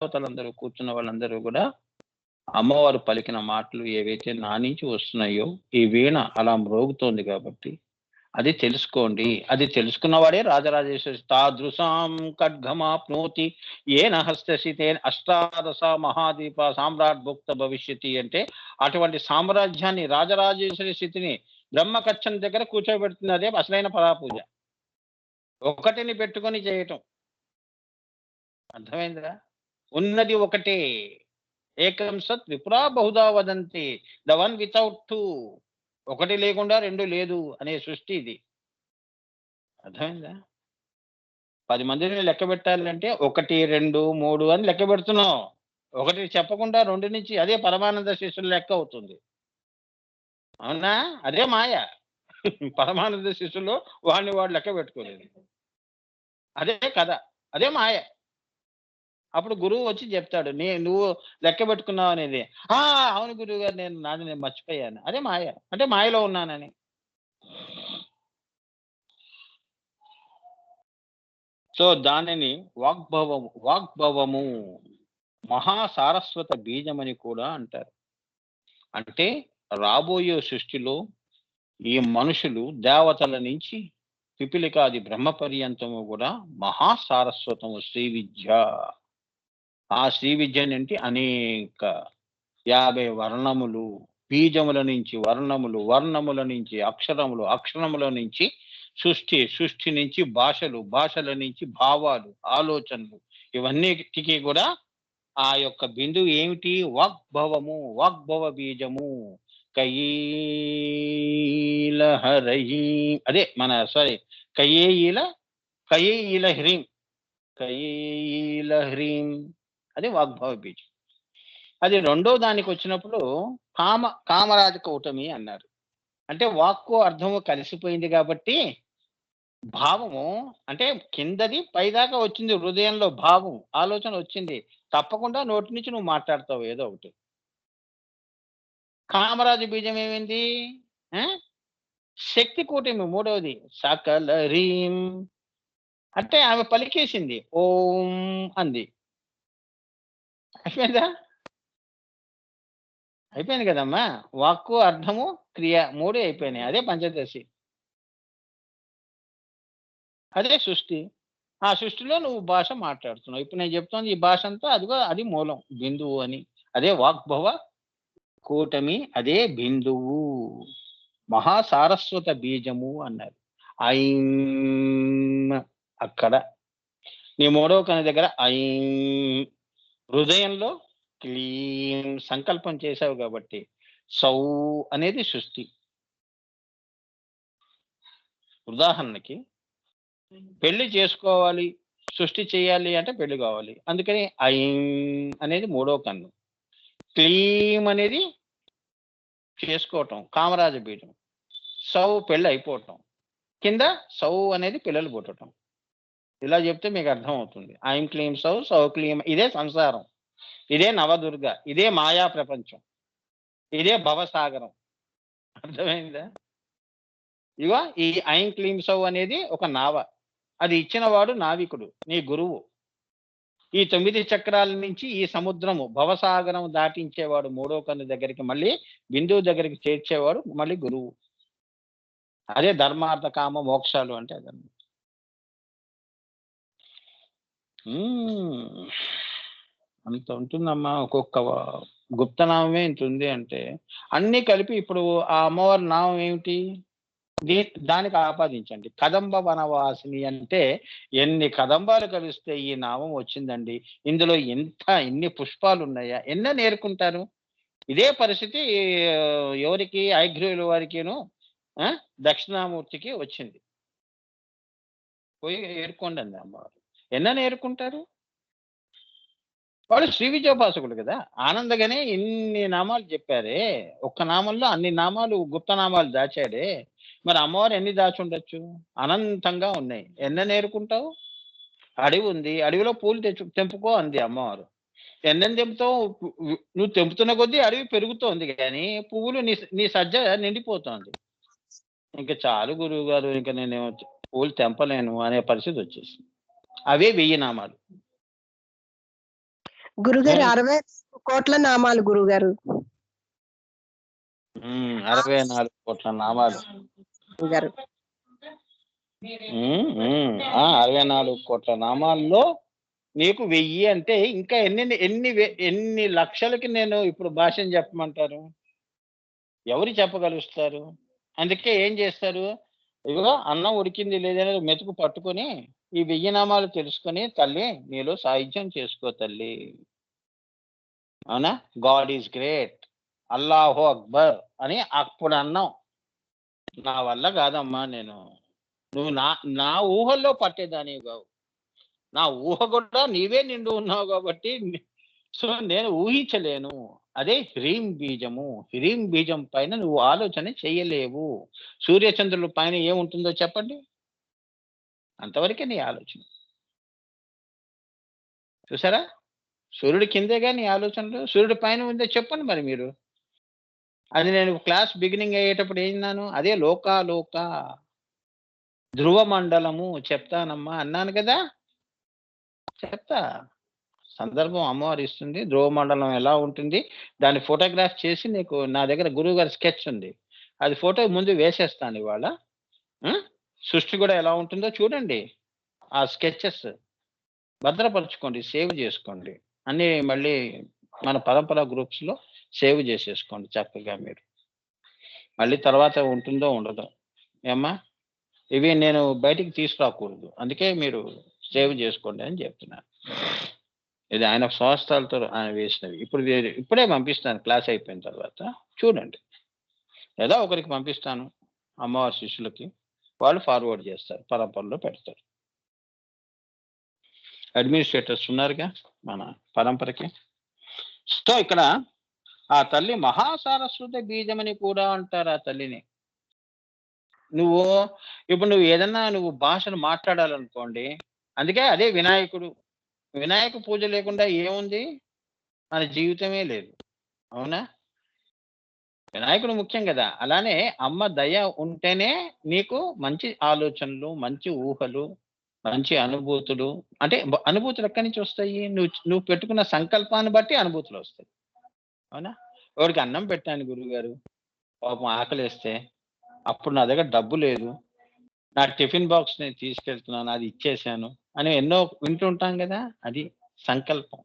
దేవతలందరూ కూర్చున్న వాళ్ళందరూ కూడా అమ్మవారు పలికిన మాటలు ఏవైతే నా నుంచి వస్తున్నాయో, ఈ వీణ అలా మ్రోగుతోంది కాబట్టి అది తెలుసుకోండి. అది తెలుసుకున్నవాడే రాజరాజేశ్వరి తాదృశాం ఖడ్గమాప్నోతి ఏన హస్తసితేన అష్టాదశ మహాదీప సామ్రాట్ భుక్త భవిష్యతి అంటే అటువంటి సామ్రాజ్యాన్ని రాజరాజేశ్వరి స్థితిని బ్రహ్మకచ్చం దగ్గర కూర్చోబెడుతుంది. అదే అసలైన పరాపూజ. ఒకటిని పెట్టుకొని చేయటం. అర్థమైందిరా? ఉన్నది ఒకటే. ఏకం సత్ విపురా బహుదా వదంతి. The one without two. ఒకటి లేకుండా రెండు లేదు అనే సృష్టి ఇది. అర్థమైందా? 10 మందిని లెక్క పెట్టాలంటే 1, 2, 3 అని లెక్క పెడుతున్నాం. ఒకటి చెప్పకుండా 2 నుంచి అదే పరమానంద శిష్యుల లెక్క అవుతుంది. అవునా? అదే మాయ. పరమానంద శిష్యులు వాడిని వాడు లెక్క పెట్టుకోలేదు. అదే కథ. అదే మాయ. అప్పుడు గురువు వచ్చి చెప్తాడు, నువ్వు లెక్క పెట్టుకున్నావు అనేది. అవును గురువు గారు, నేను మర్చిపోయాను. అదే మాయ. అంటే మాయలో ఉన్నానని. సో దానిని వాగ్భవము మహాసారస్వత బీజమని కూడా అంటారు. అంటే రాబోయే సృష్టిలో ఈ మనుషులు దేవతల నుంచి పిపిలికాది బ్రహ్మ పర్యంతము కూడా మహాసారస్వతము శ్రీ విద్య. ఆ శ్రీ విద్య నుండి అనేక 50 వర్ణములు, బీజముల నుంచి వర్ణములు, వర్ణముల నుంచి అక్షరములు, అక్షరముల నుంచి సృష్టి నుంచి భాషలు, భాషల నుంచి భావాలు, ఆలోచనలు, ఇవన్నిటికీ కూడా ఆ యొక్క బిందువు ఏమిటి? వాగ్భవము, వాగ్భవ బీజము. కయీలహరయీ అదే మన కయేయిల హ్రీం, కయేయిల హ్రీం అది వాగ్భవ బీజం. అది రెండో దానికి వచ్చినప్పుడు కామరాజ కౌటమి అన్నారు. అంటే వాక్కు అర్థము కలిసిపోయింది కాబట్టి భావము అంటే కిందది పైదాకా వచ్చింది. హృదయంలో భావం, ఆలోచన వచ్చింది. తప్పకుండా నోటి నుంచి నువ్వు మాట్లాడతావు ఏదో ఒకటి. కామరాజు బీజం ఏమైంది? శక్తి కూటమి మూడవది సకల హ్రీం అంటే ఆమె పలికేసింది, ఓం అంది. అయిపోయిందా? అయిపోయింది కదమ్మా. వాక్కు, అర్థము, క్రియ 3 అయిపోయినాయి. అదే పంచదశి, అదే సృష్టి. ఆ సృష్టిలో నువ్వు భాష మాట్లాడుతున్నావు. ఇప్పుడు నేను చెప్తోంది ఈ భాష అంతా అదిగో అది మూలం, బిందువు అని. అదే వాగ్భవ కూటమి, అదే బిందువు, మహాసారస్వత బీజము అన్నారు. ఐం అక్కడ నీ మూడవ కని దగ్గర ఐం, హృదయంలో క్లీం సంకల్పం చేశావు కాబట్టి సౌ అనేది సృష్టి. ఉదాహరణకి పెళ్లి చేసుకోవాలి, సృష్టి చేయాలి అంటే పెళ్లి కావాలి. అందుకని ఐం అనేది మూడో కన్ను. క్లీం అనేది చేసుకోవటం, కామరాజ బీజం. సౌ పెళ్ళి అయిపోవటం. కింద సౌ అనేది పిల్లలు పుట్టడం. ఇలా చెప్తే మీకు అర్థం అవుతుంది. ఐం క్లీం సౌ, సౌ క్లీం. ఇదే సంసారం, ఇదే నవదుర్గ, ఇదే మాయా ప్రపంచం, ఇదే భవసాగరం. అర్థమైందా? ఇగో ఈ ఐం క్లీం సౌ అనేది ఒక నావ. అది ఇచ్చిన వాడు నావికుడు, నీ గురువు. ఈ 9 చక్రాల నుంచి ఈ సముద్రము భవసాగరం దాటించేవాడు మూడో కన్ను దగ్గరికి, మళ్ళీ బిందువు దగ్గరికి చేర్చేవాడు మళ్ళీ గురువు. అదే ధర్మార్థ కామ మోక్షాలు అంటే అదన్నమాట. అంత ఉంటుందమ్మా. ఒక్కొక్క గుప్తనామమే ఇంత ఉంది అంటే అన్ని కలిపి ఇప్పుడు ఆ అమ్మవారి నామం ఏమిటి? దానికి ఆపాదించండి. కదంబ వనవాసిని అంటే ఎన్ని కదంబాలు కలిస్తే ఈ నామం వచ్చిందండి. ఇందులో ఎన్ని పుష్పాలు ఉన్నాయా? ఎన్నో నేర్కుంటారు. ఇదే పరిస్థితి ఎవరికి? ఐగ్రీవుల వారికిను దక్షిణామూర్తికి వచ్చింది. పోయి ఏరుకోండి అంది అమ్మవారు. నేర్కుంటారు వాడు శ్రీ విద్యోపాసకుడు కదా. ఆనందగానే ఇన్ని నామాలు చెప్పారే, ఒక్క నామంలో అన్ని నామాలు, గుప్త నామాలు దాచాడే. మరి అమ్మవారు ఎన్ని దాచి ఉండొచ్చు? అనంతంగా ఉన్నాయి. నేర్కుంటావు? అడవి ఉంది, అడవిలో పూలు తెంపుకో అంది అమ్మవారు. తెంపుతావు? నువ్వు తెంపుతున్న కొద్దీ అడవి పెరుగుతోంది, కానీ పువ్వులు నీ సజ్జ నిండిపోతోంది. ఇంకా చాలు గురువు గారు, ఇంకా నేను పూలు తెంపలేను అనే పరిస్థితి వచ్చేసింది. అవే 1000 నామాలు. గురుగారు 60 కోట్ల నామాలు గురుగారు. 64 కోట్ల నామాలు. గురుగారు 64 కోట్ల నామాల్లో నీకు 1000 అంటే ఇంకా ఎన్ని లక్షలకి నేను ఇప్పుడు భాషను చెప్పమంటారు? ఎవరు చెప్పగలుస్తారు? అందుకే ఏం చేస్తారు? ఇదిగో అన్నం ఉడికింది లేదని మెతుకు పట్టుకొని ఈ 1000 నామాలు తెలుసుకొని, తల్లి నీలో సాహిత్యం చేసుకో తల్లి. అవునా? గాడ్ ఈజ్ గ్రేట్, అల్లాహు అక్బర్ అని అప్పుడు అన్నాం. నా వల్ల కాదమ్మా, నువ్వు నా ఊహల్లో పట్టేదానివి కావు. నా ఊహ కూడా నీవే నిండు ఉన్నావు కాబట్టి సో నేను ఊహించలేను. అదే హ్రీం బీజము. హ్రీం బీజం పైన నువ్వు ఆలోచన చేయలేవు. సూర్యచంద్రుల పైన ఏముంటుందో చెప్పండి, అంతవరకే నీ ఆలోచన. చూసారా? సూర్యుడి కిందేగా నీ ఆలోచనలు, సూర్యుడి పైన ఉందో చెప్పండి మరి మీరు. అది నేను క్లాస్ బిగినింగ్ అయ్యేటప్పుడు ఏమన్నాను? అదే లోక ధ్రువ మండలము చెప్తానమ్మా అన్నాను కదా. చెప్తా, సందర్భం అమ్మవారు ఇస్తుంది. ధ్రువ మండలం ఎలా ఉంటుంది దాన్ని ఫోటోగ్రాఫ్ చేసి నీకు నా దగ్గర గురువు గారి స్కెచ్ ఉంది, అది ఫోటో ముందు వేసేస్తాను ఇవాళ. సృష్టి కూడా ఎలా ఉంటుందో చూడండి. ఆ స్కెచెస్ భద్రపరచుకోండి, సేవ్ చేసుకోండి. అన్ని మళ్ళీ మన పరంపర గ్రూప్స్ లో సేవ్ చేసేసుకోండి చక్కగా. మీరు మళ్ళీ తర్వాత ఉంటుందో ఉండదో ఏమ్మా, ఇవి నేను బయటికి తీసుకురాకూడదు, అందుకే మీరు సేవ్ చేసుకోండి అని చెప్తున్నాను. ఇది ఆయన సంవత్సరాలతో ఆయన వేసినవి. ఇప్పుడే పంపిస్తాను క్లాస్ అయిపోయిన తర్వాత చూడండి. లేదా ఒకరికి పంపిస్తాను అమ్మవారి శిష్యులకి, వాళ్ళు ఫార్వర్డ్ చేస్తారు, పరంపరలో పెడతారు. అడ్మినిస్ట్రేటర్స్ ఉన్నారుగా మన పరంపరకి. సో ఇక్కడ ఆ తల్లి మహాసారస్వత బీజమని కూడా అంటారు. ఆ తల్లిని ఇప్పుడు నువ్వు ఏదన్నా భాషను మాట్లాడాలనుకోండి, అందుకే అదే వినాయకుడు. వినాయక పూజ లేకుండా ఏముంది? మన జీవితమే లేదు. అవునా? వినాయకుడు ముఖ్యం కదా. అలానే అమ్మ దయ ఉంటేనే నీకు మంచి ఆలోచనలు, మంచి ఊహలు, మంచి అనుభూతులు. అంటే అనుభూతులు ఎక్కడి నుంచి వస్తాయి? నువ్వు పెట్టుకున్న సంకల్పాన్ని బట్టి అనుభూతులు వస్తాయి. అవునా? ఎవరికి అన్నం పెట్టాను గురువుగారు, పాపం ఆకలేస్తే, అప్పుడు నా దగ్గర డబ్బు లేదు, నా టిఫిన్ బాక్స్ నేను తీసుకెళ్తున్నాను, అది ఇచ్చేసాను అని ఎన్నో వింటుంటాం కదా. అది సంకల్పం.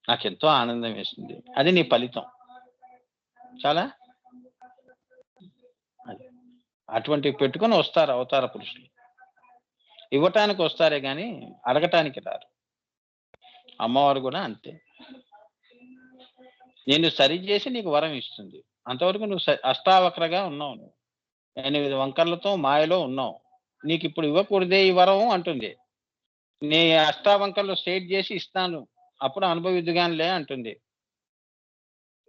నాకెంతో ఆనందం వేస్తుంది, అది నీ ఫలితం. చాలా అటువంటివి పెట్టుకొని వస్తారు అవతార పురుషులు. ఇవ్వటానికి వస్తారే గాని అడగటానికి రారు. అమ్మవారు కూడా అంతే. నేను సరి చేసి నీకు వరం ఇస్తుంది. అంతవరకు నువ్వు అష్టావక్రగా ఉన్నావు, నువ్వు 8 వంకర్లతో మాయలో ఉన్నావు. నీకు ఇప్పుడు ఇవ్వకూడదే ఈ వరం అంటుంది. నీ అష్టావంకర్లు స్ట్రైట్ చేసి ఇస్తాను, అప్పుడు అనుభవిద్దుగానిలే అంటుంది.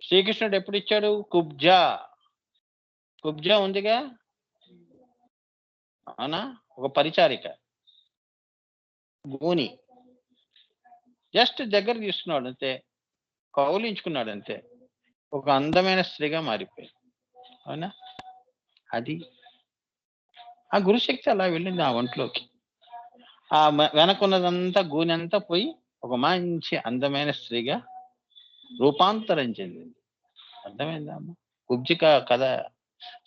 శ్రీకృష్ణుడు ఎప్పుడు ఇచ్చాడు? కుబ్జా ఉందిగా, అవునా? ఒక పరిచారిక, గూని, జస్ట్ దగ్గర తీసుకున్నాడు అంతే, కౌలించుకున్నాడు అంతే, ఒక అందమైన స్త్రీగా మారిపోయింది. అవునా? అది ఆ గురుశక్తి అలా వెళ్ళింది ఆ ఒంట్లోకి. ఆ వెనకున్నదంతా గూనె అంతా పోయి ఒక మంచి అందమైన స్త్రీగా రూపాంతరం చెందింది. అర్థమైందా అమ్మ? కుబ్జిక కథ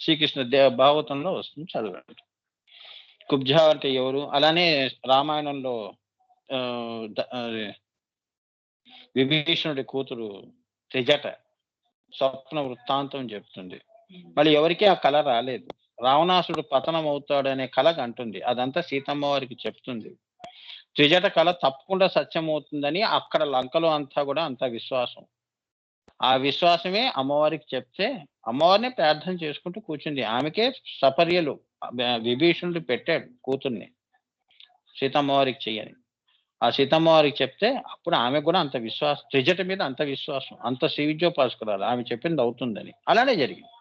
శ్రీకృష్ణ భాగవతంలో వస్తుంది, చదవండి. కుబ్జ అంటే ఎవరు? అలానే రామాయణంలో విభీషణుడి కూతురు త్రిజట స్వప్న వృత్తాంతం చెప్తుంది. మళ్ళీ ఎవరికి ఆ కళ రాలేదు. రావణాసుడు పతనం అవుతాడు అనే కళ అంటుంది, అదంతా సీతమ్మ వారికి చెప్తుంది. త్రిజట కళ తప్పకుండా సత్యం అవుతుందని అక్కడ లంకలో అంతా కూడా అంత విశ్వాసం. ఆ విశ్వాసమే అమ్మవారికి చెప్తే అమ్మవారిని ప్రార్థన చేసుకుంటూ కూర్చుంది. ఆమెకే సపర్యలు విభీషణుడు పెట్టాడు కూతుర్ని సీతమ్మవారికి చెయ్యని. ఆ సీతమ్మవారికి చెప్తే అప్పుడు ఆమె కూడా అంత విశ్వాసం, త్రిజట మీద అంత విశ్వాసం, అంత శ్రీ విద్యోపాసకురాలు, ఆమె చెప్పింది అవుతుందని. అలానే జరిగింది.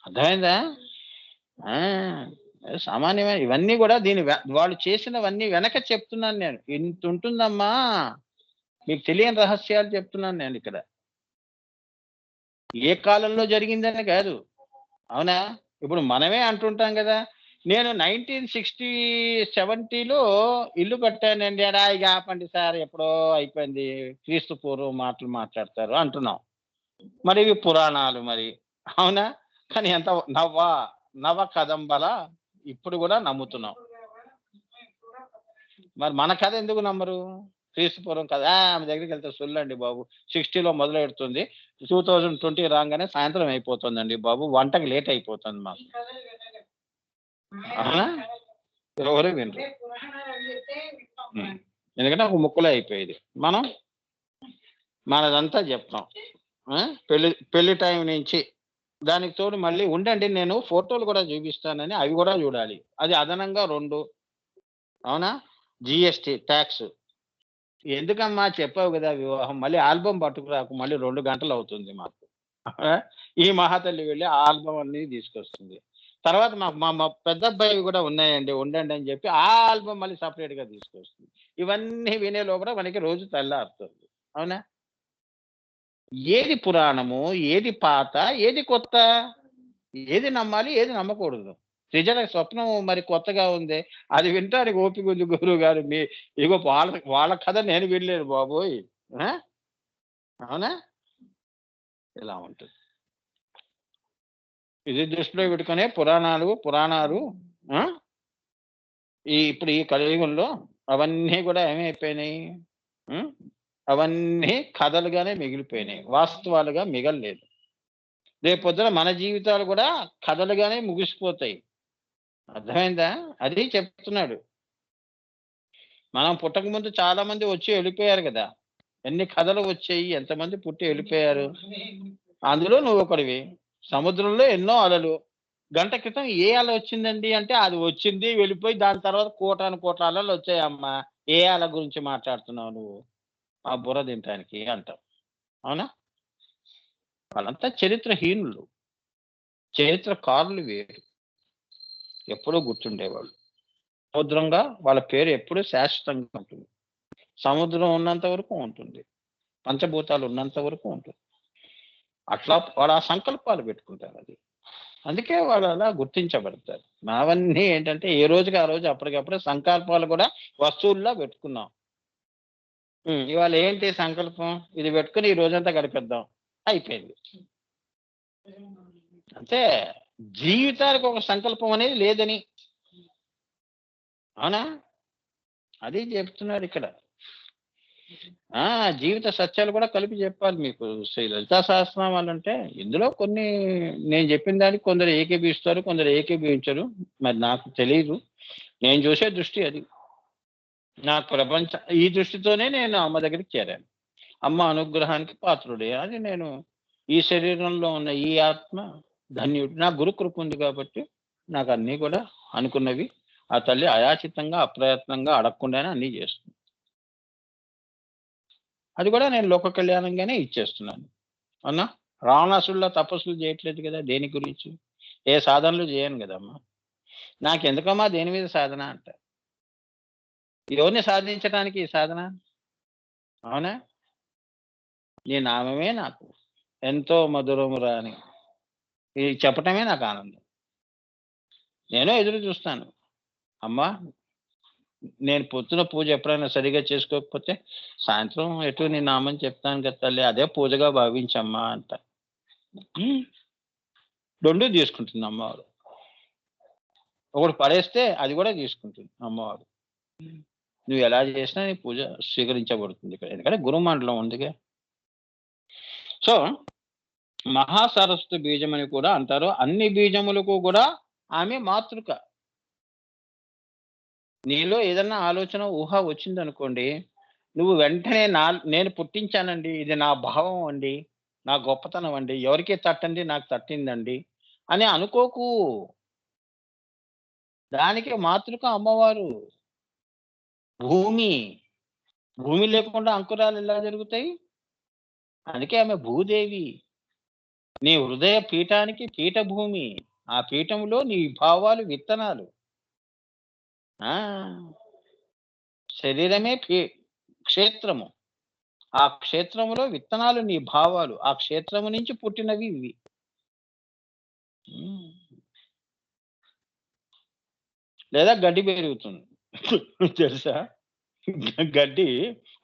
అర్థమైందా? సామాన్యమైన ఇవన్నీ కూడా వాళ్ళు చేసినవన్నీ వెనక చెప్తున్నాను నేను. ఇంత ఉంటుందమ్మా, మీకు తెలియని రహస్యాలు చెప్తున్నాను నేను ఇక్కడ. ఏ కాలంలో జరిగిందని కాదు. అవునా? ఇప్పుడు మనమే అంటుంటాం కదా, నేను 1960-70లో ఇల్లు కట్టానండి. ఇక ఆపండి సార్ ఎప్పుడో అయిపోయింది. క్రీస్తు పూర్వం మాటలు మాట్లాడతారు అంటున్నాం. మరి ఇవి పురాణాలు మరి. అవునా? కానీ ఎంత నవ కదంబల ఇప్పుడు కూడా నమ్ముతున్నాం. మరి మన కథ ఎందుకు నమ్మరు? క్రీస్తు పూర్వం కథ ఆమె దగ్గరికి వెళ్తే సొల్లండి బాబు. 60లో మొదలెడుతుంది. 2020 రాగానే సాయంత్రం అయిపోతుందండి బాబు. వంటకి లేట్ అయిపోతుంది మాకు. అవునా? ఎవరు వినరు. ఎందుకంటే ఒక ముక్కలో అయిపోయేది. మనదంతా చెప్తాం. పెళ్లి టైం నుంచి దానికి తోడు మళ్ళీ ఉండండి, నేను ఫోటోలు కూడా చూపిస్తానని అవి కూడా చూడాలి. అది అదనంగా 2. అవునా? GST tax. ఎందుకమ్మా చెప్పావు కదా వివాహం, మళ్ళీ ఆల్బమ్ పట్టుకురాకు, మళ్ళీ 2 గంటలు అవుతుంది మాకు. ఈ మహాతల్లి వెళ్ళి ఆ ఆల్బమ్ అన్ని తీసుకొస్తుంది. తర్వాత మా పెద్ద అబ్బాయి కూడా ఉన్నాయండి, ఉండండి అని చెప్పి ఆ ఆల్బమ్ మళ్ళీ సపరేట్ గా తీసుకొస్తుంది. ఇవన్నీ వినే లోపల మనకి రోజు తెల్లారుతుంది. అవునా? ఏది పురాణము, ఏది పాత, ఏది కొత్త, ఏది నమ్మాలి, ఏది నమ్మకూడదు? సృజన స్వప్నం మరి కొత్తగా ఉంది, అది వింటానికి ఓపిక ఉంది గురువు గారు. ఇగో వాళ్ళ కథ నేను వినలేను బాబోయ్. అవునా? ఇలా ఉంటుంది. ఇది దృష్టిలో పెట్టుకునే పురాణాలు ఇప్పుడు ఈ కలియుగంలో అవన్నీ కూడా ఏమైపోయినాయి? అవన్నీ కథలుగానే మిగిలిపోయినాయి, వాస్తవాలుగా మిగలలేదు. రేపొద్దున మన జీవితాలు కూడా కథలుగానే ముగిసిపోతాయి. అర్థమైందా? అది చెప్తున్నాడు. మనం పుట్టక ముందు చాలా మంది వచ్చి వెళ్ళిపోయారు కదా. ఎన్ని కథలు వచ్చాయి, ఎంతమంది పుట్టి వెళ్ళిపోయారు. అందులో నువ్వు ఒకడివి. సముద్రంలో ఎన్నో అలలు. గంట క్రితం ఏ అల వచ్చిందండి అంటే అది వచ్చింది వెళ్ళిపోయి దాని తర్వాత కోటాను అలలు వచ్చాయమ్మా. ఏ అల గురించి మాట్లాడుతున్నావు నువ్వు? ఆ బుర్ర తినటానికి అంటావు. అవునా? వాళ్ళంతా చరిత్రహీనులు. చరిత్రకారులు వేరు, ఎప్పుడూ గుర్తుండేవాళ్ళు. సముద్రంగా వాళ్ళ పేరు ఎప్పుడూ శాశ్వతంగా ఉంటుంది. సముద్రం ఉన్నంత వరకు ఉంటుంది, పంచభూతాలు ఉన్నంత వరకు ఉంటుంది. అట్లా వాళ్ళు ఆ సంకల్పాలు పెట్టుకుంటారు. అది అందుకే వాళ్ళు అలా గుర్తించబడతారు. మావన్నీ ఏంటంటే ఏ రోజుకి ఆ రోజు అప్పటికప్పుడే సంకల్పాలు కూడా వస్తువుల్లా పెట్టుకున్నాం. ఇవాళ ఏంటి సంకల్పం? ఇది పెట్టుకుని ఈ రోజంతా గడిపేద్దాం, అయిపోయింది. అంటే జీవితానికి ఒక సంకల్పం అనేది లేదని. అవునా? అది చెప్తున్నాడు ఇక్కడ. జీవిత సత్యాలు కూడా కలిపి చెప్పాలి మీకు. శ్రీ లలితా సహస్రనామాలు అంటే ఇందులో కొన్ని నేను చెప్పిన దానికి కొందరు ఏకీభవిస్తారు, కొందరు ఏకీభవించరు. మరి నాకు తెలియదు. నేను చూసే దృష్టి అది. నా ఈ దృష్టితోనే నేను అమ్మ దగ్గరికి చేరాను. అమ్మ అనుగ్రహానికి పాత్రుడే. అది నేను ఈ శరీరంలో ఉన్న ఈ ఆత్మ ధన్యుడు. నా గురు కృప ఉంది కాబట్టి నాకు అన్నీ కూడా అనుకున్నవి ఆ తల్లి అయాచితంగా అప్రయత్నంగా అడగకుండానే అన్నీ చేస్తుంది. అది కూడా నేను లోక కళ్యాణంగానే ఇచ్చేస్తున్నాను. అవునా? రావణాసుల్లో తపస్సులు చేయట్లేదు కదా. దేని గురించి? ఏ సాధనలు చేయను కదమ్మా. నాకెందుకమ్మా దేని మీద సాధన అంట. ఎవరిని సాధించడానికి ఈ సాధన? అవునా? నీ నామమే నాకు ఎంతో మధురమురా అని ఇది చెప్పటమే నాకు ఆనందం. నేను ఎదురు చూస్తాను. అమ్మా, నేను పొద్దున పూజ ఎప్పుడైనా సరిగా చేసుకోకపోతే సాయంత్రం ఎటు నీ నామం చెప్తాను కదా తల్లి, అదే పూజగా భావించమ్మా అంట. 2 తీసుకుంటుంది అమ్మవారు. ఒకటి పడేస్తే అది కూడా తీసుకుంటుంది అమ్మవారు. నువ్వు ఎలా చేసినా నీ పూజ స్వీకరించబడుతుంది ఇక్కడ, ఎందుకంటే గురుమండలం ఉందిగా. సో మహాసరస్వతి బీజం అని కూడా అంటారు. అన్ని బీజములకు కూడా ఆమె మాతృక. నీలో ఏదన్నా ఆలోచన ఊహ వచ్చిందనుకోండి, నువ్వు వెంటనే నేను పుట్టించానండి, ఇది నా భావం అండి, నా గొప్పతనం అండి, ఎవరికీ తట్టండి నాకు తట్టిందండి అని అనుకోకు. దానికి మాతృక అమ్మవారు. భూమి లేకుండా అంకురాలు ఎలా జరుగుతాయి? అందుకే ఆమె భూదేవి. నీ హృదయ పీఠానికి పీఠభూమి. ఆ పీఠంలో నీ భావాలు విత్తనాలు. శరీరమే క్షేత్రము. ఆ క్షేత్రములో విత్తనాలు నీ భావాలు. ఆ క్షేత్రము నుంచి పుట్టినవి ఇవి. లేదా గడ్డి పెరుగుతుంది. తెలుసా? గడ్డి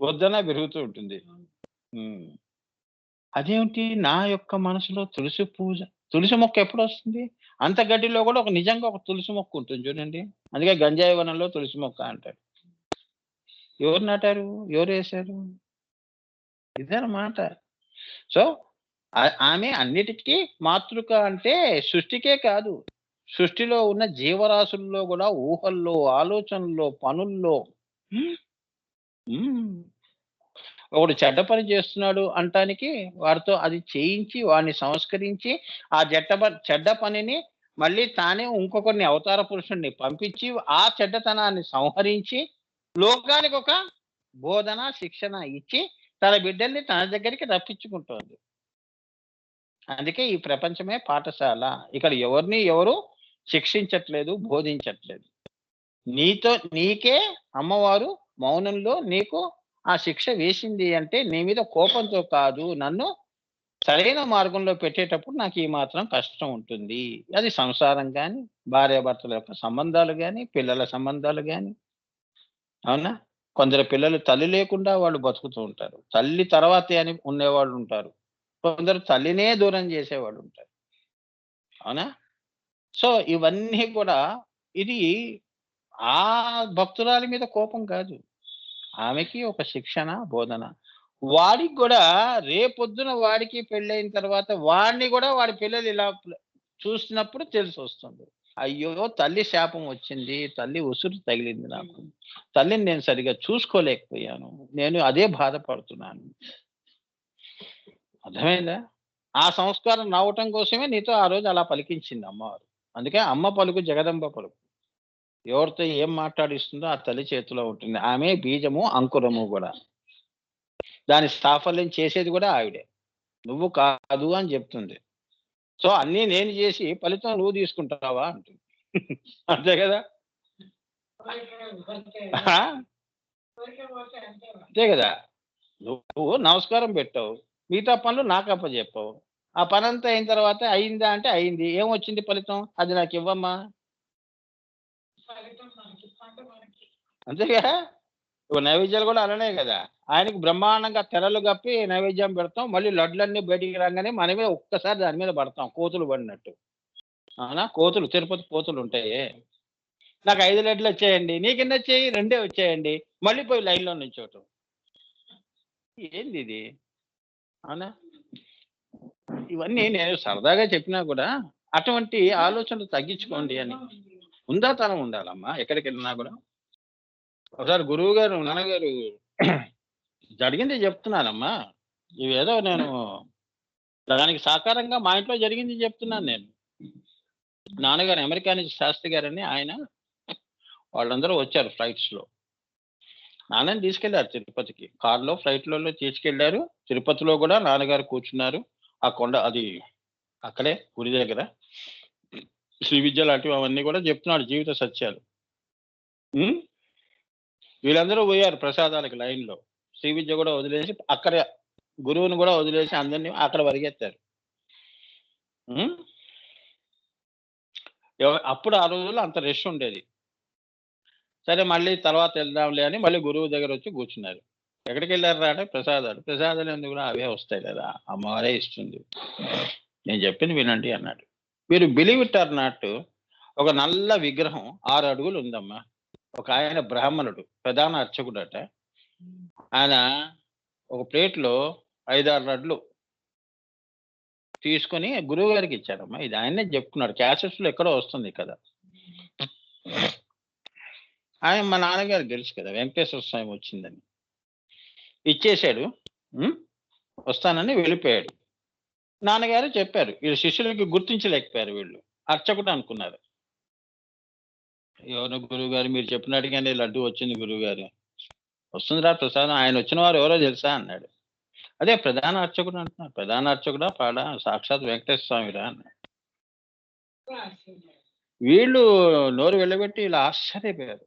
వద్దన్నా పెరుగుతూ ఉంటుంది. హ్మ్. అదేమిటి నా యొక్క మనసులో తులసి పూజ తులసి మొక్క ఎప్పుడొస్తుంది? అంత గడ్డిలో గూడా నిజంగా ఒక తులసి మొక్క ఉంటుంది చూడండి. అందుకే గంజాయి వనంలో తులసి మొక్క అంటారు. ఎవరు నాటారు? ఎవరేశారు? ఇదనమాట. సో, ఆమె అన్నిటికి మాతృక అంటే సృష్టికే కాదు. సృష్టిలో ఉన్న జీవరాశుల్లో గూడా ఊహల్లో, ఆలోచనల్లో, పనుల్లో హ్మ్. హ్మ్. ఒకడు చెడ్డ పని చేస్తున్నాడు అంటానికి వాడితో అది చేయించి, వాడిని సంస్కరించి, ఆ చెడ్డ పనిని మళ్ళీ తానే ఇంకొకడిని అవతార పురుషుడిని పంపించి, ఆ చెడ్డతనాన్ని సంహరించి, లోకానికొక బోధన, శిక్షణ ఇచ్చి, తన బిడ్డల్ని తన దగ్గరికి రప్పించుకుంటోంది. అందుకే ఈ ప్రపంచమే పాఠశాల. ఇక్కడ ఎవరిని ఎవరు శిక్షించట్లేదు, బోధించట్లేదు. నీతో నీకే అమ్మవారు మౌనంలో నీకు ఆ శిక్ష వేసింది అంటే, నీ మీద కోపంతో కాదు, నన్ను సరైన మార్గంలో పెట్టేటప్పుడు నాకు ఈ మాత్రం కష్టం ఉంటుంది. అది సంసారం గాని, భార్యాభర్తల యొక్క సంబంధాలు గాని, పిల్లల సంబంధాలు గాని, అవునా? కొందరు పిల్లలు తల్లి లేకుండా వాళ్ళు బతుకుతూ ఉంటారు. తల్లి తర్వాతే అని ఉండేవాళ్ళుంటారు. కొందరు తల్లినే దూరం చేసేవాళ్ళుంటారు. అవునా? సో, ఇవన్నీ కూడా ఇది ఆ భక్తురాలి మీద కోపం కాదు. ఆమెకి ఒక శిక్షణ, బోధన. వాడికి గూడా రేపొద్దున వాడికి పెళ్ళైన తర్వాత వాడిని గూడా వాడి పిల్లలు ఇలా చూసినప్పుడు తెలిసొస్తుంది. అయ్యో! తల్లి శాపం వచ్చింది. తల్లి ఉసురు తగిలింది నాకు. తల్లిని నేను సరిగ్గా చూసుకోలేకపోయాను. నేను అదే బాధపడుతున్నాను. అర్థమైందా? ఆ సంస్కారం రావటం కోసమే నీతో ఆ రోజు అలా పలికించింది అమ్మవారు. అందుకే అమ్మ పలుకు జగదంబ పలుకు. ఎవరితో ఏం మాట్లాడిస్తుందో ఆ తల్లి చేతిలో ఉంటుంది. ఆమె బీజము, అంకురము గూడా. దాని సాఫల్యం చేసేది గూడా ఆవిడే. నువ్వు కాదు అని జెప్తుంది. సో, అన్నీ నేను జేసి ఫలితం నువ్వు తీసుకుంటావా అంటుంది. అంతే గదా! ఆ! అంతే గదా! నువ్వు నమస్కారం బెట్టావు. మిగతా పనులు నాకు అప్పజెప్పావు. ఆ పనంతా అయిన తర్వాత అయిందా అంటే అయింది. ఏమొచ్చింది ఫలితం? అది నాకివ్వమ్మా. అంతేగా! ఇప్పుడు నైవేద్యాలు గూడా అలానే గదా! ఆయనకి బ్రహ్మాండంగా తెరలు గప్పి నైవేద్యం పెడతాం. మళ్ళీ లడ్లన్నీ బయటికి రాంగానే మనమే ఒక్కసారి దాని మీద పడతాం కోతులు పడినట్టు. అవునా? కోతులు తిరుపతి కోతులుంటాయే. నాకు 5 లడ్లొచ్చాయండి. నీకెన్నొచ్చాయి? 2 వచ్చాయండి. మళ్ళీ పోయి లైన్‌లో నించోవటం. ఏందిది? అవునా? ఇవన్నీ నేను సరదాగా చెప్పినా గూడా అటువంటి ఆలోచనలు తగ్గించుకోండి అని. హుందాతనం ఉండాలమ్మా ఎక్కడికెళ్ళినా గూడా. ఒకసారి గురువుగారు, నాన్నగారు జరిగింది జెప్తున్నానమ్మా. ఇవేదో నేను దానికి సాకారంగా మా ఇంట్లో జరిగింది జెప్తున్నాను నేను. నాన్నగారు అమెరికా నుంచి శాస్త్రి గారని ఆయన వాళ్ళందరూ వచ్చారు ఫ్లైట్స్‌లో. నాన్నని తీసుకెళ్లారు తిరుపతికి. కార్‌లో, ఫ్లైట్‌లలో తీసుకెళ్లారు. తిరుపతిలో గూడా నాన్నగారు కూర్చున్నారు. ఆ కొండ అది అక్కడే గుడి దగ్గర. శ్రీ విద్య లాంటివి అవన్నీ గూడా జెప్తున్నాడు జీవిత సత్యాలు. హ్మ్. వీళ్ళందరూ పోయారు ప్రసాదాలకి లైన్‌లో. శ్రీ విద్య గూడా వదిలేసి అక్కడే గురువుని గూడా వదిలేసి అందరిని అక్కడ పరిగెత్తారు. హ్మ్. అప్పుడు ఆ రోజుల్లో అంత రష్ ఉండేది. సరే మళ్ళీ తర్వాత ఎళ్దాంలే అని మళ్ళీ గురువు దగ్గరొచ్చి కూర్చున్నారు. ఎక్కడికెళ్లారురా అంటే ప్రసాదాలు. ప్రసాదాలు ఎందుకురా అవే వస్తాయి గదా! అమ్మవారే ఇస్తుంది. నేను చెప్పింది వినండి అన్నాడు. మీరు బిలీవ్ ఇట్ ఆర్ నాట్ ఒక నల్ల విగ్రహం 6 అడుగులు ఉందమ్మా. ఒకాయన బ్రాహ్మణుడు. ప్రధాన అర్చకుడట. ఆయన ఒక ప్లేట్‌లో 5, 6 లడ్లు తీసుకొని గురువుగారికి ఇచ్చారమ్మా. ఇది ఆయనే చెప్తున్నాడు. క్యాసెట్స్‌లో ఎక్కడో వస్తుంది ఈ కథ. ఆయన మా నాన్నగారికి తెలుసు కదా! వెంకటేశ్వర స్వామి వచ్చిందని. ఇచ్చేసాడు. హ్మ్. వస్తానని వెళ్ళిపోయాడు. నాన్నగారు చెప్పారు. వీళ్ళ శిష్యులకి గుర్తించలేకపోయారు వీళ్ళు. అర్చకుడు అనుకున్నారు. ఎవరు గురువుగారు మీరు చెప్పినట్టుగానే లడ్డు వచ్చింది గురువుగారు. వస్తుందిరా ప్రసాదం. ఆయనొచ్చిన వారు ఎవరో తెలుసా అన్నాడు. అదే ప్రధాన అర్చకుడు అంటున్నా. ప్రధాన అర్చకుడా పాడా సాక్షాత్ వెంకటేశ్వర స్వామిరా అన్నాడు. వీళ్ళు నోరు వెళ్ళబెట్టి ఇలా ఆశ్చర్యపోయారు.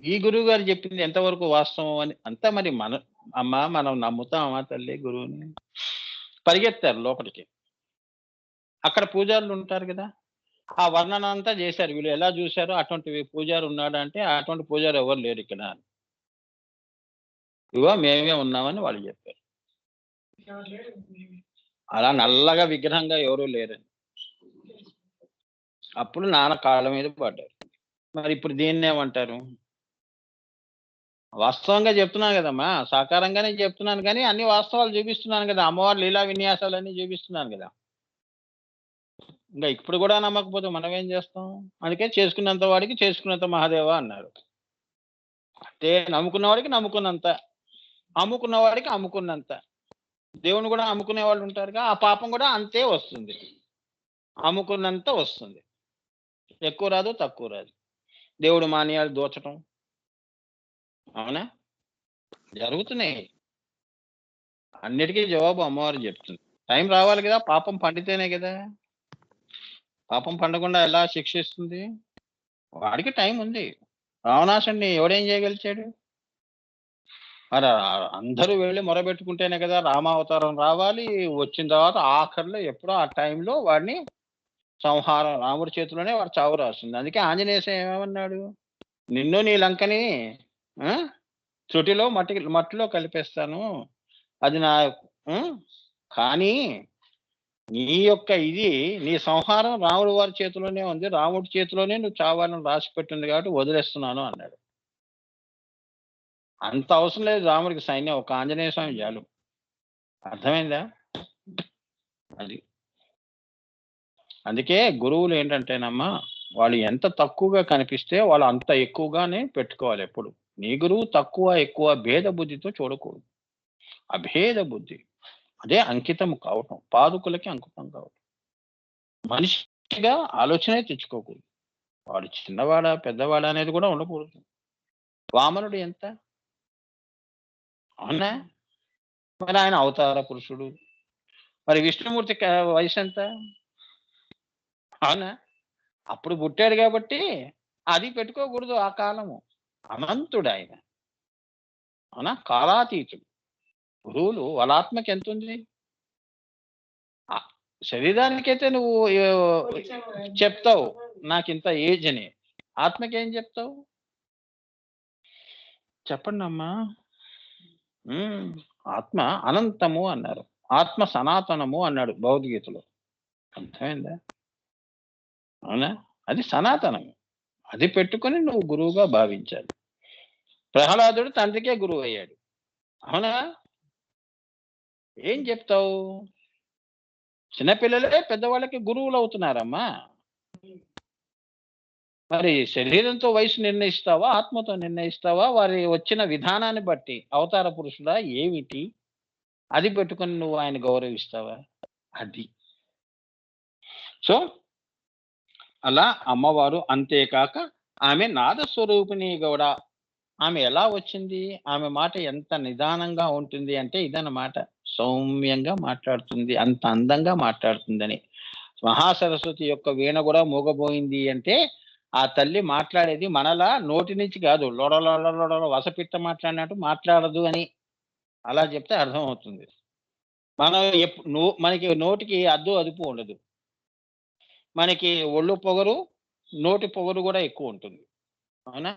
ఈ గురువుగారు చెప్పింది ఎంతవరకు వాస్తవం అని. అంతా మరి అమ్మా మనం నమ్ముతామా తల్లి గురువుని? పరిగెత్తారు లోపలికి. అక్కడ పూజారులుంటారు గదా! ఆ వర్ణన అంతా చేశారు. వీళ్ళు ఎలా చూసారో అటువంటి పూజారి ఉన్నాడా అంటే, అటువంటి పూజారి ఎవరు లేరు ఇక్కడ. ఇగో మేమే ఉన్నామని వాళ్ళు చెప్పారు. అలా నల్లగా విగ్రహంగా ఎవరు లేరని. అప్పుడు నాన్న కాళ్ళ మీద పడ్డారు. మరి ఇప్పుడు దీన్నేమంటారు? వాస్తవంగా చెప్తున్నాను కదమ్మా! సాకారంగానే చెప్తున్నాను గానీ, అన్ని వాస్తవాలు చూపిస్తున్నాను కదా! అమ్మవారి లీలా విన్యాసాలన్నీ చూపిస్తున్నాను గదా! ఇంగా ఇప్పుడు గూడా నమ్మకపోతే మనమేం జేస్తాం? అందుకే చేసుకున్నంత వాడికి చేసుకున్నంత మహాదేవ అన్నారు. అంటే నమ్ముకున్న వాడికి నమ్ముకున్నంత, అమ్ముకున్న వాడికి అమ్ముకున్నంత. దేవుడిని గూడా అమ్ముకునే వాళ్ళుంటారుగా, ఆ పాపం గూడా అంతే వస్తుంది. అమ్ముకున్నంత వస్తుంది. ఎక్కువ రాదు, తక్కువ రాదు. దేవుడి మాన్యాలు దోచటం. అవునా? జరుగుతున్నాయి. అన్నిటికి జవాబు అమ్మవారు జెప్తుంది. టైం రావాలి గదా! పాపం పండితేనే గదా! పాపం పండకుండా ఎలా శిక్షిస్తుంది? వాడికి టైం ఉంది. రావణాసుడిని ఎవడేం చేయగలిచాడు? మరి అందరూ వెళ్లి మొరబెట్టుకుంటేనే కదా రామావతారం రావాలి. వచ్చిన తర్వాత ఆఖరిలో ఎప్పుడో ఆ టైంలో వాడిని సంహారం రాముడి చేతిలోనే వాడు చావు రాస్తుంది. అందుకే ఆంజనేయ స్వామి ఏమన్నాడు? నిన్ను నీ లంకని ఆ! త్రుటిలో మట్టిలో కలిపేస్తాను. అది నా హ్మ్. కానీ నీ యొక్క ఇది నీ సంహారం రాముడి వారి చేతిలోనే ఉంది. రాముడి చేతిలోనే నువ్వు చావాలని రాసిపెట్టింది కాబట్టి వదిలేస్తున్నాను అన్నాడు. అంత అవసరం లేదు రాముడికి సైన్యం. ఒక ఆంజనేయ స్వామి చాలు. అర్థమైందా? అది. అందుకే గురువులేంటంటేనమ్మా, వాళ్ళు ఎంత తక్కువగా కనిపిస్తే వాళ్ళు అంత ఎక్కువగానే పెట్టుకోవాలి ఎప్పుడు. నీ గురువు తక్కువ, ఎక్కువ భేద బుద్ధితో చూడకూడదు. అభేద బుద్ధి. అదే అంకితం కావటం. పాదుకులకి అంకితం కావటం. మనిషిగా ఆలోచనే తెచ్చుకోకూడదు. వాడు చిన్నవాడా, పెద్దవాడా అనేది కూడా ఉండకూడదు. వామనుడు ఎంత? అవునా? మరి ఆయన అవతార పురుషుడు. మరి విష్ణుమూర్తి వయసెంత? అవునా? అప్పుడు పుట్టాడు గాబట్టి, అది పెట్టుకోకూడదు ఆ కాలము. అనంతుడాయన. అవునా? కాలాతీతుడు. గురువులు వాళ్ళ ఆత్మకెంతుంది? ఆహ్, శరీరానికైతే నువ్వు చెప్తావు. నాకింత ఏజ్ అని. ఆత్మకేం జెప్తావు? చెప్పండమ్మా. హ్మ్. ఆత్మ అనంతము అన్నారు. ఆత్మ సనాతనము అన్నాడు భగవద్గీతలో. అర్థమైందా? అవునా? అది సనాతనం. అది పెట్టుకొని నువ్వు గురువుగా భావించాలి. ప్రహ్లాదుడు తండ్రికే గురువయ్యాడు. అవునా? ఏం చెప్తావు? చిన్న పిల్లలే పెద్దవాళ్ళకి గురువులవుతున్నారమ్మా. మరి శరీరంతో వయసు నిర్ణయిస్తావా? ఆత్మతో నిర్ణయిస్తావా? వారి వచ్చిన విధానాన్ని బట్టి అవతార పురుషుడా ఏమిటి? అది పెట్టుకొని నువ్వు ఆయన గౌరవిస్తావా? అది. సో, అలా అమ్మవారు అంతేకాక ఆమె నాదస్వరూపిణి గూడా. ఆమె ఎలా వచ్చింది? ఆమె మాట ఎంత నిదానంగా ఉంటుంది అంటే ఇదన్నమాట. సౌమ్యంగా మాట్లాడుతుంది. అంత అందంగా మాట్లాడుతుందని. మహాసరస్వతి యొక్క వీణ గూడా మూగబోయింది అంటే, ఆ తల్లి మాట్లాడేది మనలా నోటి నుంచి గాదు. లొడ లొడ లొడ వసపిట్ట మాట్లాడినట్టు మాట్లాడదు అని. అలా చెప్తే అర్థమవుతుంది. మనం మనకి నోటికి అద్దు, అదుపు ఉండదు. మనకి ఒళ్ళు పొగరు, నోటి పొగరు గూడా ఎక్కువుంటుంది. అవునా?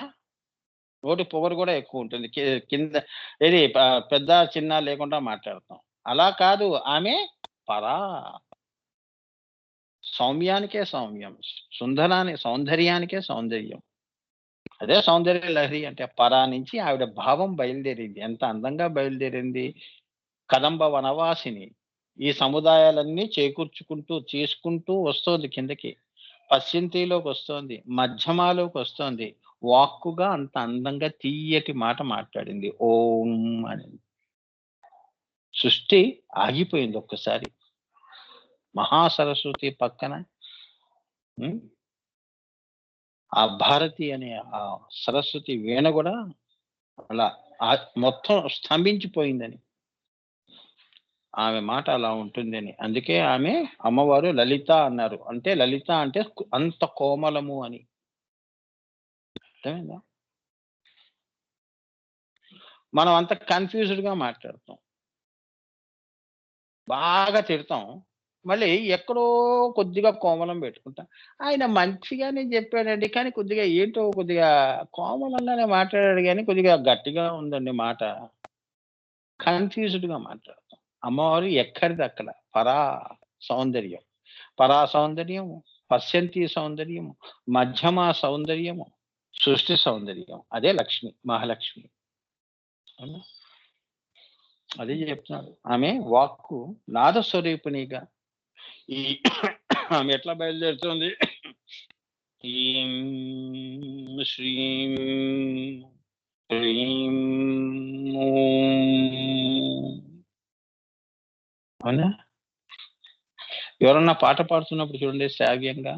నోటి పొగరు గూడా ఎక్కువుంటుంది. కింద ఏది పెద్ద, చిన్న లేకుండా మాట్లాడతాం. అలా కాదు ఆమె పరా. సౌమ్యానికే సౌమ్యం. సౌందర్యానికే సౌందర్యం. అదే సౌందర్య లహరి అంటే పరా నుంచి ఆవిడ భావం బయలుదేరింది. ఎంత అందంగా బయలుదేరింది. కదంబ వనవాసిని. ఈ సముదాయాలన్నీ చేకూర్చుకుంటూ, చేసుకుంటూ వస్తోంది కిందకి. పశ్చింతిలోకొస్తోంది. మధ్యమాలోకొస్తోంది. వాక్కుగా అంత అందంగా తియ్యటి మాట మాట్లాడింది. ఓం అని. సృష్టి ఆగిపోయింది ఒక్కసారి. మహాసరస్వతి పక్కన హ్మ్. ఆ భారతి అనే ఆ సరస్వతి వీణ గూడా అలా మొత్తం స్తంభించిపోయిందని. ఆమె మాట అలా ఉంటుందని. అందుకే ఆమె అమ్మవారు లలిత అన్నారు. అంటే లలిత అంటే అంత కోమలము అని. అర్థమైందా? మనం అంత కన్‌ఫ్యూజ్డ్‌గా మాట్లాడతాం. బాగా తిడతాం. మళ్ళీ ఎక్కడో కొద్దిగా కోమలం పెట్టుకుంటా. ఆయన మంచిగానే చెప్పాడండి. కానీ కొద్దిగా ఏంటో కొద్దిగా కోమలంగానే మాట్లాడాడు గానీ, కొద్దిగా గట్టిగా ఉందండి మాట. కన్‌ఫ్యూజ్డ్‌గా మాట్లాడతాం. అమ్మవారు ఎక్కడిదక్కడ సౌందర్యం. పరా సౌందర్యము, పశ్యంతి సౌందర్యము, మధ్యమ సౌందర్యము, సృష్టి సౌందర్యం. అదే లక్ష్మి, మహాలక్ష్మి. అవునా? అదే చెప్తున్నాడు. ఆమె వాక్కు నాదస్వరూపిణిగా ఈ ఆమె ఎట్లా బయలుదేరుతుంది? ఈం శ్రీం హ్రీం ఓం. అవునా? ఎవరన్నా పాట పాడుతున్నప్పుడు చూడండి శ్రావ్యంగా,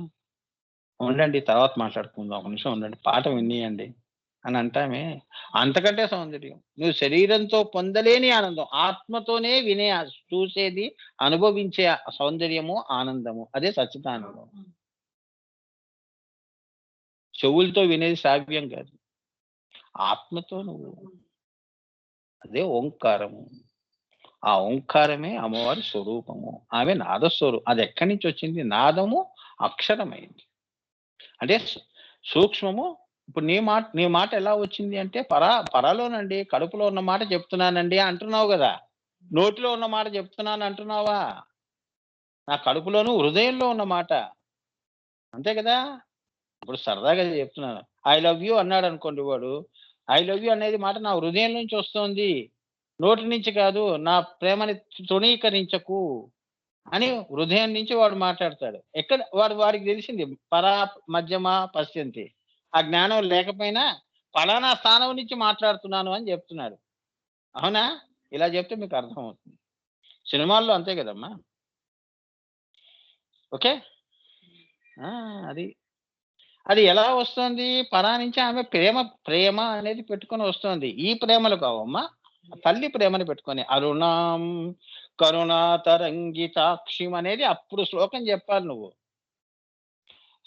ఉండండి తర్వాత మాట్లాడుకుందాం. ఒక నిమిషం ఉండండి. పాట వినియండి అని అంటామే. అంతకంటే సౌందర్యం. నువ్వు శరీరంతో పొందలేని ఆనందం. ఆత్మతోనే చూసేది, అనుభవించే సౌందర్యము, ఆనందము. అదే సచ్చిదానందం. చెవులతో వినేది శ్రావ్యం కాదు. ఆత్మతో నువ్వు అదే ఓంకారము. ఆ ఓంకారమే అమ్మవారి స్వరూపము. ఆమె అది ఎక్కడి నుంచి వచ్చింది? నాదము అక్షరమైంది. అంటే సూక్ష్మము. ఇప్పుడు నీ మాట ఎలా వచ్చింది అంటే పరలోనండి, కడుపులో ఉన్న మాట చెప్తున్నానండి అంటున్నావు కదా! నోటిలో ఉన్న మాట చెప్తున్నాను అంటున్నావా? నా కడుపులోను, హృదయంలో ఉన్న మాట. అంతే కదా! ఇప్పుడు సరదాగా చెప్తున్నాను. ఐ లవ్ యూ అన్నాడనుకోండి వాడు. ఐ లవ్ యూ అనేది మాట నా హృదయం నుంచి వస్తోంది. నోటి నుంచి కాదు. నా ప్రేమని తృణీకరించకు అని హృదయం నుంచి వాడు మాట్లాడతాడు. వాడికి తెలిసింది పరా, మధ్యమ, పశ్యంతి. ఆ జ్ఞానం లేకపోయినా పలానా స్థానం నుంచి మాట్లాడుతున్నాను అని చెప్తున్నాడు. అవునా? ఇలా చెప్తే మీకు అర్థమవుతుంది. సినిమాల్లో అంతే కదమ్మా! ఓకే. ఆ! అది. అది ఎలా వస్తోంది? పరా నుంచి ఆమె ప్రేమ అనేది పెట్టుకొని వస్తోంది. ఈ ప్రేమలు కావమ్మా. తల్లి ప్రేమను పెట్టుకొని అరుణాం కరుణాతరంగితాక్షిం అనేది అప్పుడు శ్లోకం చెప్పాలి నువ్వు.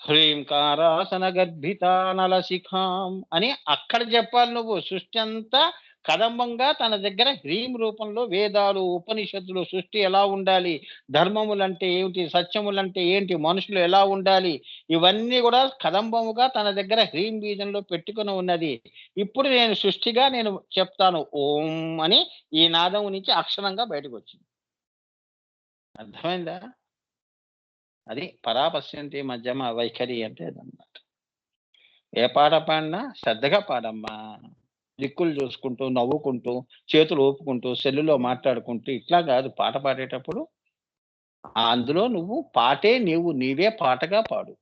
హ్రీంకారాసన గర్భితానలశిఖాం అని అక్కడ చెప్పాలి నువ్వు. సృష్టి అంతా కదంబంగా తన దగ్గర హ్రీం రూపంలో వేదాలు, ఉపనిషత్తులు, సృష్టి ఎలా ఉండాలి, ధర్మములంటే ఏమిటి, సత్యములంటే ఏంటి, మనుషులు ఎలా ఉండాలి, ఇవన్నీ కూడా కదంబముగా తన దగ్గర హ్రీం బీజంలో పెట్టుకొని ఉన్నది. ఇప్పుడు నేను సృష్టిగా నేను చెప్తాను ఓం అని. ఈ నాదం నుంచి అక్షరంగా బయటకు వచ్చింది. అర్థమైందా? అది పరాపశ్యంతి మధ్యమ వైఖరి అంటే అదన్నమాట. ఏ పాట పాడినా శ్రద్ధగా పాడమ్మా. దిక్కులు చూసుకుంటూ, నవ్వుకుంటూ, చేతులు ఊపుకుంటూ, సెల్లులో మాట్లాడుకుంటూ ఇట్లా కాదు పాట పాడేటప్పుడు. అందులో నువ్వు పాటే నీవే పాటగా పాడు.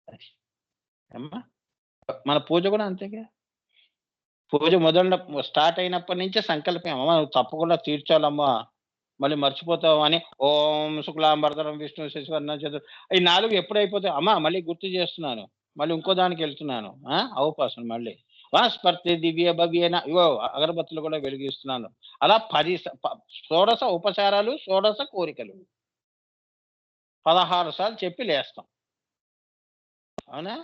అది. అమ్మా! మన పూజ కూడా అంతేగా. పూజ స్టార్ట్ అయినప్పటి నుంచే సంకల్పం. అమ్మ నువ్వు తప్పకుండా తీర్చాలమ్మా. మళ్ళీ మర్చిపోతావు అని ఓం శుక్లాంబరధరం విష్ణు శశివర్ణం చతుర్ ఈ 4 ఎప్పుడైపోతాయి? అమ్మా మళ్ళీ గుర్తు చేస్తున్నాను. మళ్ళీ ఇంకో దానికెళ్తున్నాను. అవపాసన మళ్ళీ. స్పర్తి దివ్య భవ్యేన ఇగో అగరబత్తులు కూడా వెలిగిస్తున్నాను. అలా 10 షోడశ ఉపచారాలు, షోడశ కోరికలు. 16 సార్లు చెప్పి లేస్తాం. అవునా?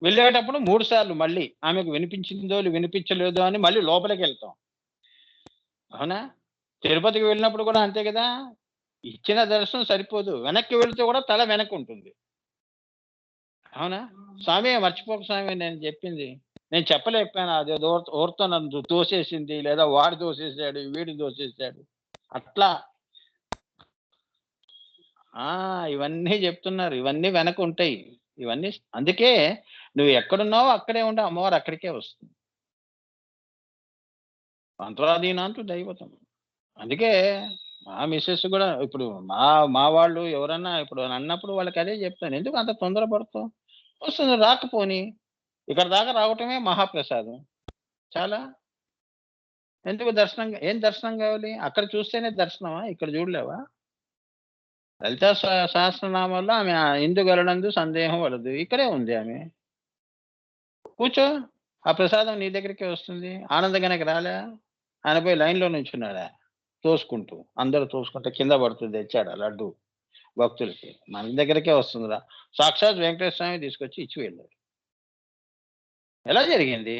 వెళ్ళేటప్పుడు 3 సార్లు మళ్ళీ ఆమెకు వినిపించిందో వినిపించలేదో అని మళ్ళీ లోపలికెళ్తాం. అవునా? తిరుపతికి వెళ్ళినప్పుడు కూడా అంతే కదా! ఇచ్చిన దర్శనం సరిపోదు. వెనక్కి వెళితే కూడా తల వెనక్కుంటుంది. అవునా? స్వామి మర్చిపోకు స్వామి నేను చెప్పింది. నేను చెప్పలేకపోయాను. అదేదో ఎవరితో నన్ను తోసేసింది, లేదా వాడు తోసేసాడు, వీడు తోసేసాడు. అట్లా ఇవన్నీ చెప్తున్నారు. ఇవన్నీ వెనకుంటాయి. ఇవన్నీ అందుకే నువ్వు ఎక్కడున్నావో అక్కడే ఉండు. అమ్మవారు అక్కడికే వస్తుంది. అంతరాధీనాంతు దైవతం. అందుకే మా మిసెస్ గూడా ఇప్పుడు మా వాళ్ళు ఎవరన్నా ఇప్పుడు అన్నప్పుడు వాళ్ళకి అదే చెప్తాను. ఎందుకు అంత తొందర పడతావు? వస్తుంది రాకపోనీ. ఇక్కడ దాకా రావటమే మహాప్రసాదం. చాలా. ఎందుకు ఏం దర్శనం కావాలి? అక్కడ చూస్తేనే దర్శనమా? ఇక్కడ చూడలేవా? లలితా సహస్రనామాల్లో ఆమె ఇందుగలనందు సందేహం వలదు. ఇక్కడే ఉంది ఆమె. కూర్చో. ఆ ప్రసాదం నీ దగ్గరికే వస్తుంది. ఆనంద్ గనక రాలా? ఆయన పోయి లైన్‌లో నుంచున్నాడా? తోసుకుంటూ. అందరూ తోసుకుంటే కింద పడుతుంది తెచ్చాడా లడ్డు భక్తులకి. మన దగ్గరికే వస్తుందిరా. సాక్షాత్ వెంకటేశ్వర స్వామి తీసుకొచ్చి ఇచ్చి వెళ్ళాడు. ఎలా జరిగింది?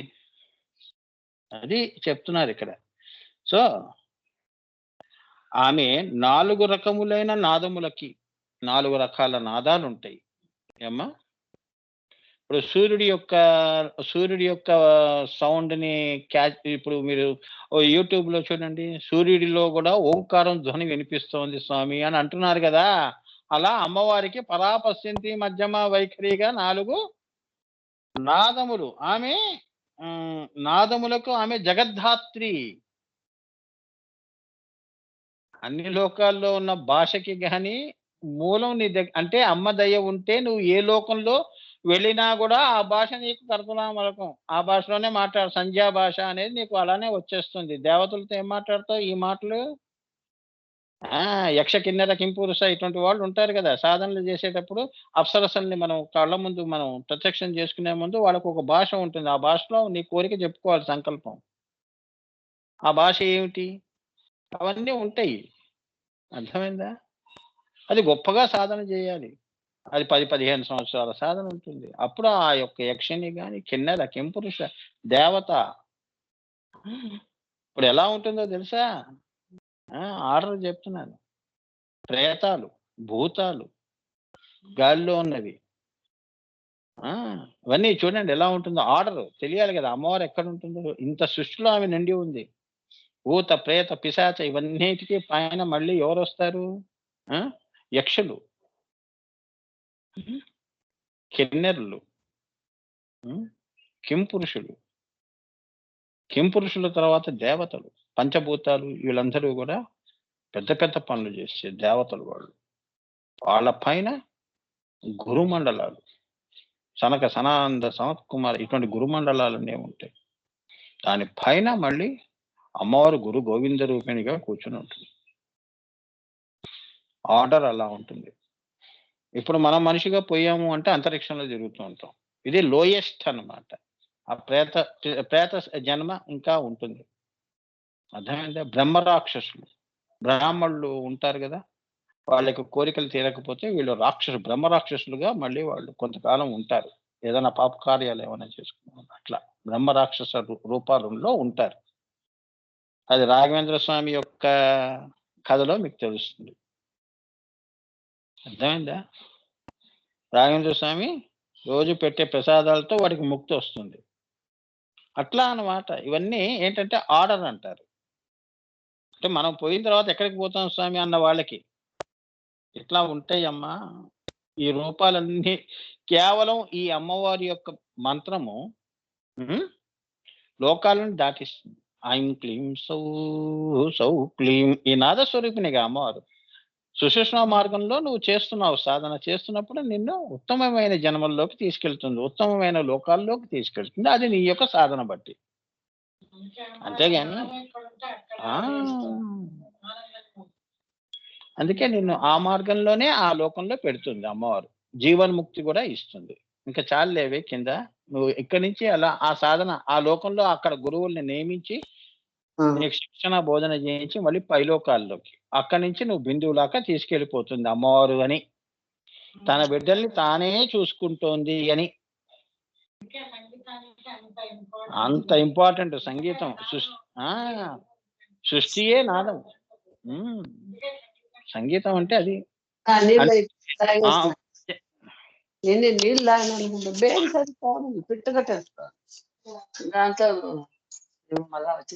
అది చెప్తున్నారిక్కడ. సో, ఆమె 4 రకములైన నాదములకి 4 రకాల నాదాలుంటాయి. ఏమ్మా? ఇప్పుడు సూర్యుడి యొక్క సౌండ్‌ని ఇప్పుడు మీరు యూట్యూబ్‌లో చూడండి. సూర్యుడిలో గూడా ఓంకారం ధ్వని వినిపిస్తోంది స్వామి అని అంటున్నారు గదా! అలా అమ్మవారికి పరాపశ్యంతి మధ్యమ వైఖరిగా 4 నాదములు. ఆమె నాదములకు ఆమె జగద్ధాత్రి. అన్ని లోకాల్లో ఉన్న భాషకి గాని మూలం నీ అంటే అమ్మ దయ ఉంటే నువ్వు ఏ లోకంలో వెళ్ళినా గూడా ఆ భాష నీకు కరతలామలకం. ఆ భాషలోనే సంధ్యా భాష అనేది నీకు అలానే వచ్చేస్తుంది. దేవతలతో ఏం మాట్లాడతావు ఈ మాటలు? యక్ష, కిన్నెర, కింపురుష ఇటువంటి వాళ్ళు ఉంటారు గదా! సాధనలు చేసేటప్పుడు అప్సరసల్ని మనం కళ్ళ ముందు మనం ప్రత్యక్షం చేసుకునే ముందు వాళ్ళకొక భాష ఉంటుంది. ఆ భాషలో నీ కోరిక చెప్పుకోవాలి సంకల్పం. ఆ భాష ఏమిటి? అవన్నీ ఉంటాయి. అర్థమైందా? అది గొప్పగా సాధన జేయాలి. అది 10, 15 సంవత్సరాల సాధన ఉంటుంది. అప్పుడు ఆ యొక్క యక్షిని గాని, కిన్నెర, కింపురుష, దేవత ఇప్పుడు ఎలా ఉంటుందో తెలుసా? ఆర్డర్ చెప్తున్నాను. ప్రేతాలు, భూతాలు, గాలిలో ఉన్నవి. ఇవన్నీ చూడండి ఎలా ఉంటుందో ఆర్డర్ తెలియాలి గదా! అమ్మవారు ఎక్కడుంటుందో. ఇంత సృష్టిలో ఆమె నిండి ఉంది. భూత, ప్రేత, పిశాచ ఇవన్నిటికి పైన మళ్ళీ ఎవరొస్తారు? యక్షులు, కిన్నెరులు, కింపురుషులు. కింపురుషుల తర్వాత దేవతలు, పంచభూతాలు వీళ్ళందరూ గూడా పెద్ద పెద్ద పనులు చేసే దేవతలు వాళ్ళు. వాళ్ళ పైన గురుమండలాలు. సనక, సనానంద, సనత్ కుమార్ ఇటువంటి గురుమండలాలన్నీ ఉంటాయి. దాని పైన మళ్ళీ అమ్మవారు గురు గోవింద రూపిణిగా కూర్చొని ఉంటుంది. ఆర్డర్ అలా ఉంటుంది. ఇప్పుడు మనం మనిషిగా పోయాము అంటే అంతరిక్షంలో తిరుగుతూ ఉంటాం. ఇది లోయెస్ట్ అన్నమాట. ఆ ప్రేత జన్మ ఇంకా ఉంటుంది. అర్థమైందా? బ్రహ్మరాక్షసులు, బ్రాహ్మణులు ఉంటారు గదా! వాళ్ళకి కోరికలు తీరకపోతే వీళ్ళు బ్రహ్మరాక్షసులుగా మళ్ళీ వాళ్ళు కొంతకాలం ఉంటారు. ఏదైనా పాపకార్యాలు ఏమైనా చేసుకున్నాం అట్లా బ్రహ్మరాక్షస రూపాలలో ఉంటారు. అది రాఘవేంద్ర స్వామి యొక్క కథలో మీకు తెలుస్తుంది. అర్థమైందా? రాఘవేంద్ర స్వామి రోజు పెట్టే ప్రసాదాలతో వాడికి ముక్తి వస్తుంది. అట్లా అన్నమాట. ఇవన్నీ ఏంటంటే ఆర్డర్ అంటారు. అంటే మనం పోయిన తర్వాత ఎక్కడికి పోతాం స్వామి అన్న వాళ్ళకి ఇట్లా ఉంటాయమ్మా. ఈ రూపాలన్నీ కేవలం ఈ అమ్మవారి యొక్క మంత్రము లోకాలను దాటిస్తుంది. ఐం క్లీం సౌ సౌ క్లీం ఈ నాదస్వరూపిణిగా అమ్మవారు. సుషుమ్నా మార్గంలో నువ్వు చేస్తున్నావు సాధన చేస్తున్నప్పుడు నిన్ను ఉత్తమమైన జన్మల్లోకి తీసుకెళ్తుంది. ఉత్తమమైన లోకాల్లోకి తీసుకెళ్తుంది. అది నీ యొక్క సాధన బట్టి. అంతేగాని అందుకే నిన్ను ఆ మార్గంలోనే ఆ లోకంలో పెడుతుంది అమ్మవారు. జీవన్ముక్తి కూడా ఇస్తుంది. ఇంకా చాలులేవే కింద నువ్వు ఇక్కడి నుంచి అలా ఆ సాధన ఆ లోకంలో అక్కడ గురువుల్ని నియమించి నీకు శిక్షణ బోధన చేయించి మళ్ళీ పైలోకాల్లోకి అక్కడి నుంచి నువ్వు బిందువులాగా తీసుకెళ్ళిపోతుంది అమ్మవారు అని. తన బిడ్డల్ని తానే చూసుకుంటోంది అని. అంత ఇంపార్టెంట్ సంగీతం. సృష్టియే నాదం. సంగీతం అంటే అది. నీళ్ళు తాగినానుకుంటే బేన్ సరిపోదు పిట్ట కట్టేస్తా దాంట్లో మళ్ళా వచ్చి